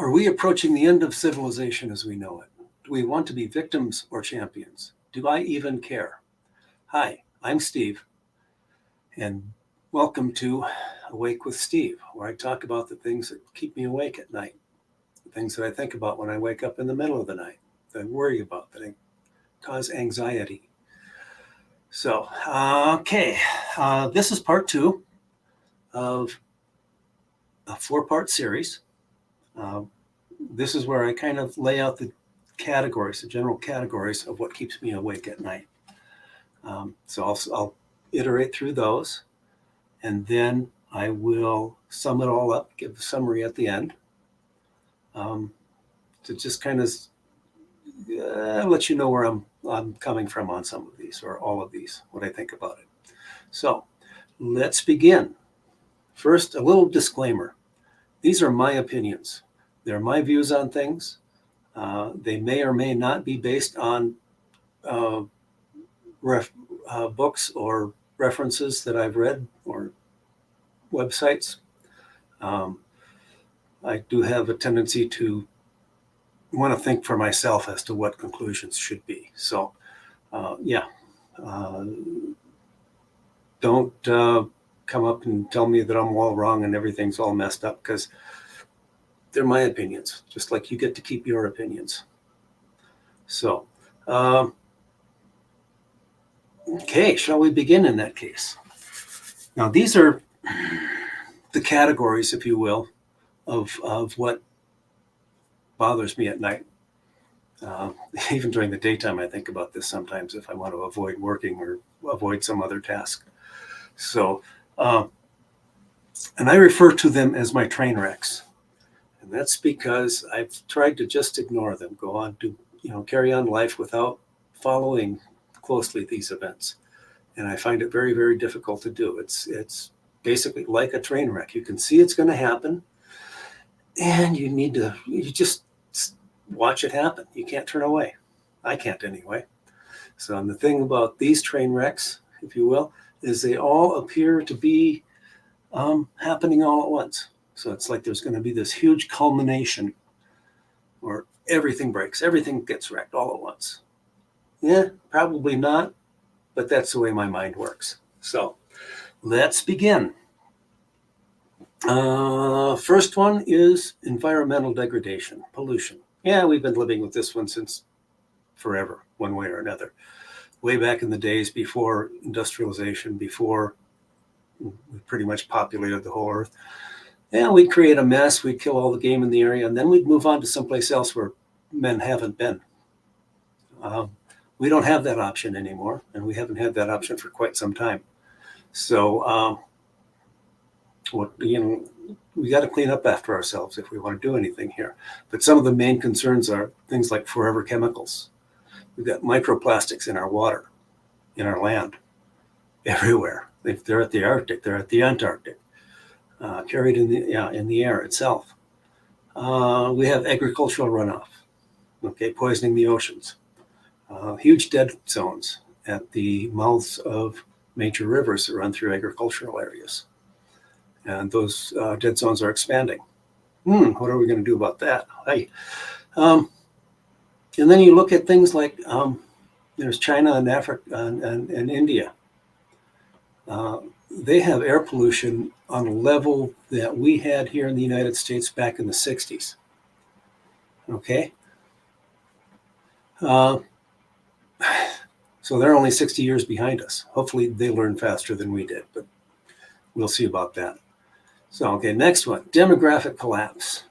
Are we approaching the end of civilization as we know it? Do we want to be victims or champions? Do I even care? Hi, I'm Steve, and welcome to Awake with Steve, where I talk about the things that keep me awake at night, the things that I think about when I wake up in the middle of the night, that I worry about, that cause anxiety. So, this is part 2 of a 4-part series. This is where I kind of lay out the categories, the general categories of what keeps me awake at night. So I'll iterate through those, and then I will sum it all up, give a summary at the end, to just kind of let you know where I'm coming from on some of these, or all of these, what I think about it. So let's begin. First, a little disclaimer. These are my opinions. They're my views on things. They may or may not be based on books or references that I've read or websites. I do have a tendency to want to think for myself as to what conclusions should be. So, don't come up and tell me that I'm all wrong and everything's all messed up, because they're my opinions, just like you get to keep your opinions. So, okay, shall we begin in that case? Now, these are the categories, if you will, of what bothers me at night. Even during the daytime, I think about this sometimes if I want to avoid working or avoid some other task. So, and I refer to them as my train wrecks. And that's because I've tried to just ignore them, go on to, carry on life without following closely these events. And I find it very, very difficult to do. It's basically like a train wreck. You can see it's going to happen, and you just watch it happen. You can't turn away. I can't anyway. So, and the thing about these train wrecks, if you will, is they all appear to be happening all at once. So it's like there's going to be this huge culmination where everything breaks, everything gets wrecked all at once. Yeah, probably not, but that's the way my mind works. So let's begin. First one is environmental degradation, pollution. Yeah, we've been living with this one since forever, one way or another. Way back in the days before industrialization, before we pretty much populated the whole earth. And we'd create a mess, we'd kill all the game in the area, and then we'd move on to someplace else where men haven't been. We don't have that option anymore, and we haven't had that option for quite some time. So, we got to clean up after ourselves if we want to do anything here. But some of the main concerns are things like forever chemicals. We've got microplastics in our water, in our land, everywhere. They're at the Arctic, they're at the Antarctic. Carried in the air itself. We have agricultural runoff, poisoning the oceans. Huge dead zones at the mouths of major rivers that run through agricultural areas. And those dead zones are expanding. What are we going to do about that? And then you look at things like there's China and Africa and India. They have air pollution on a level that we had here in the United States back in the 60s. Okay? So they're only 60 years behind us. Hopefully they learn faster than we did, but we'll see about that. So, next one, demographic collapse.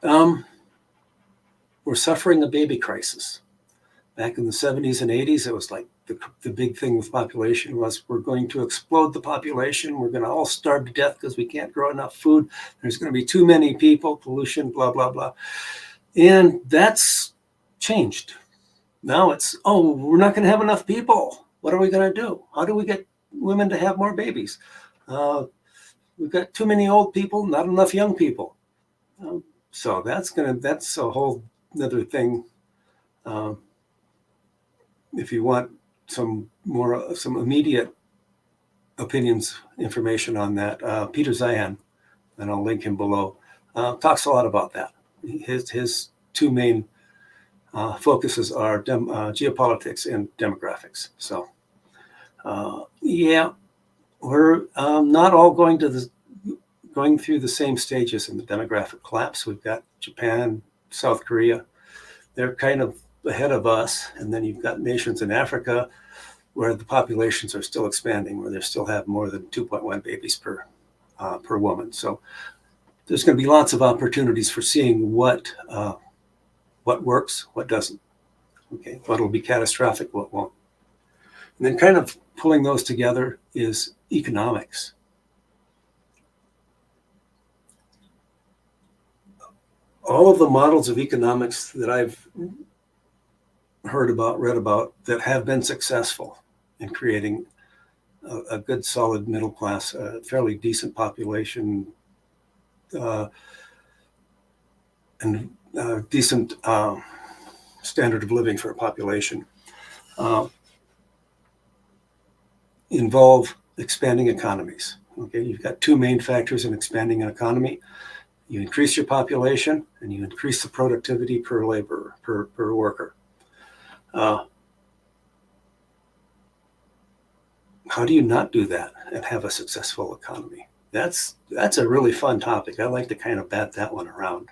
We're suffering a baby crisis. Back in the 70s and 80s, it was like the big thing with population was we're going to explode the population. We're going to all starve to death because we can't grow enough food. There's going to be too many people, pollution, blah, blah, blah. And that's changed. Now it's, we're not going to have enough people. What are we going to do? How do we get women to have more babies? We've got too many old people, not enough young people. So that's a whole other thing. If you want some immediate opinions, information on that, Peter Zeihan, and I'll link him below, talks a lot about that. His two main focuses are geopolitics and demographics. So, yeah, we're not all going through the same stages in the demographic collapse. We've got Japan, South Korea. They're kind of ahead of us. And then you've got nations in Africa where the populations are still expanding, where they still have more than 2.1 babies per woman. So there's going to be lots of opportunities for seeing what works, what doesn't. Okay, what will be catastrophic, what won't. And then kind of pulling those together is economics. All of the models of economics that I've heard about, read about, that have been successful in creating a good, solid middle class, fairly decent population, and decent standard of living for a population, involve expanding economies. Okay, you've got two main factors in expanding an economy. You increase your population and you increase the productivity per laborer, per worker. How do you not do that and have a successful economy? That's a really fun topic. I like to kind of bat that one around.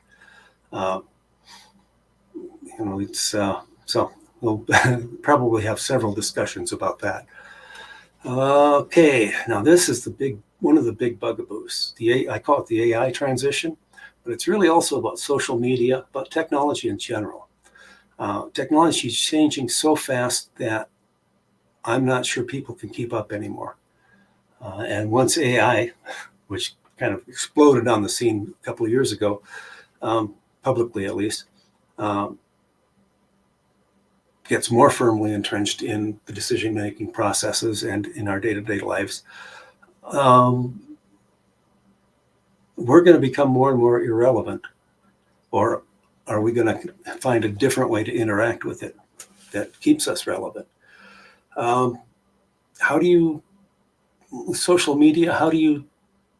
It's so we'll probably have several discussions about that. Okay, now this is one of the big bugaboos. I call it the AI transition, but it's really also about social media, about technology in general. Technology is changing so fast that I'm not sure people can keep up anymore. And once AI, which kind of exploded on the scene a couple of years ago, publicly at least, gets more firmly entrenched in the decision-making processes and in our day-to-day lives, we're going to become more and more irrelevant. Or are we going to find a different way to interact with it that keeps us relevant? Social media, how do you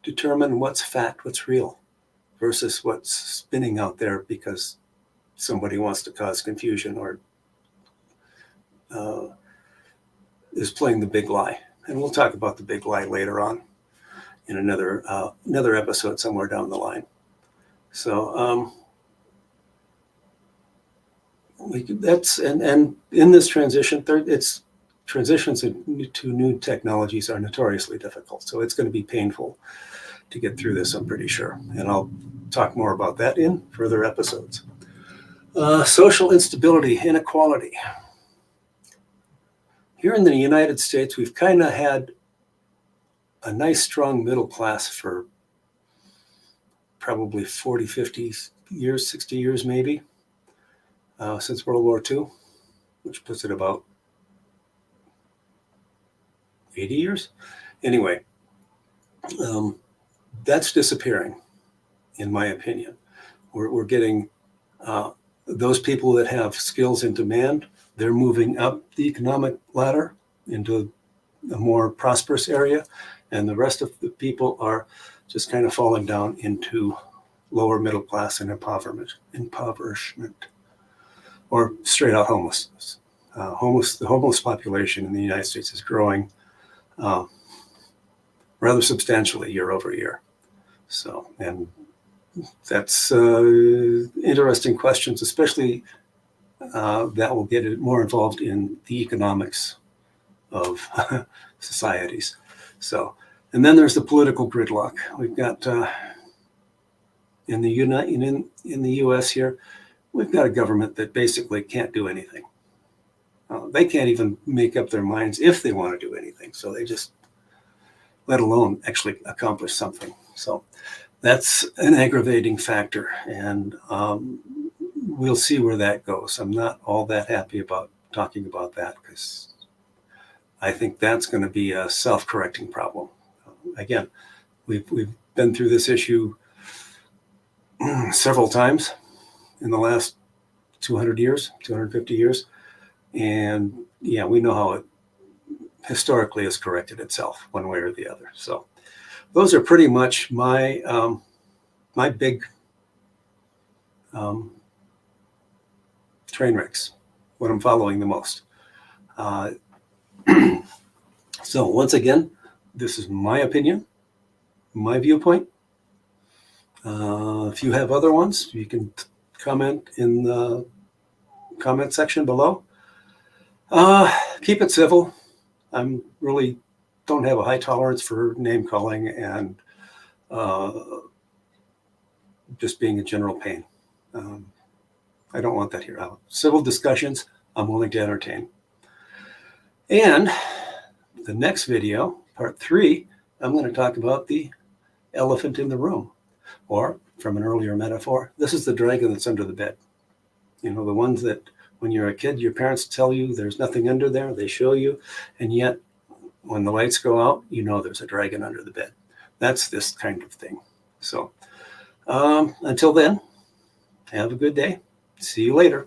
determine what's fact, what's real, versus what's spinning out there because somebody wants to cause confusion or is playing the big lie? And we'll talk about the big lie later on in another episode somewhere down the line. So that's and in this transition, transitions to new technologies are notoriously difficult. So it's going to be painful to get through this, I'm pretty sure. And I'll talk more about that in further episodes. Social instability, inequality. Here in the United States, we've kind of had a nice, strong middle class for probably 40, 50 years, 60 years maybe, since World War II, which puts it about 80 years. Anyway, that's disappearing, in my opinion. We're getting those people that have skills in demand, they're moving up the economic ladder into a more prosperous area, and the rest of the people are just kind of falling down into lower middle class and impoverishment, or straight out homelessness. The homeless population in the United States is growing rather substantially year over year. So, and that's interesting questions, especially that will get it more involved in the economics of societies. So, and then there's the political gridlock. We've got in the U.S. here, we've got a government that basically can't do anything. They can't even make up their minds if they want to do anything. So they just, let alone actually accomplish something. So that's an aggravating factor, and we'll see where that goes. I'm not all that happy about talking about that because I think that's going to be a self-correcting problem. Again, we've been through this issue several times in the last 200 years, 250 years. And yeah, we know how it historically has corrected itself one way or the other. So those are pretty much my big train wrecks, what I'm following the most. So once again, this is my opinion, my viewpoint. If you have other ones, you can comment in the comment section below. Keep it civil. I'm really don't have a high tolerance for name calling and just being a general pain. I don't want that here. Civil discussions, I'm willing to entertain. And the next video, part 3, I'm going to talk about the elephant in the room. Or, from an earlier metaphor, this is the dragon that's under the bed. You know, the ones that when you're a kid, your parents tell you there's nothing under there, they show you, and yet when the lights go out, you know there's a dragon under the bed. That's this kind of thing. So, until then, have a good day. See you later.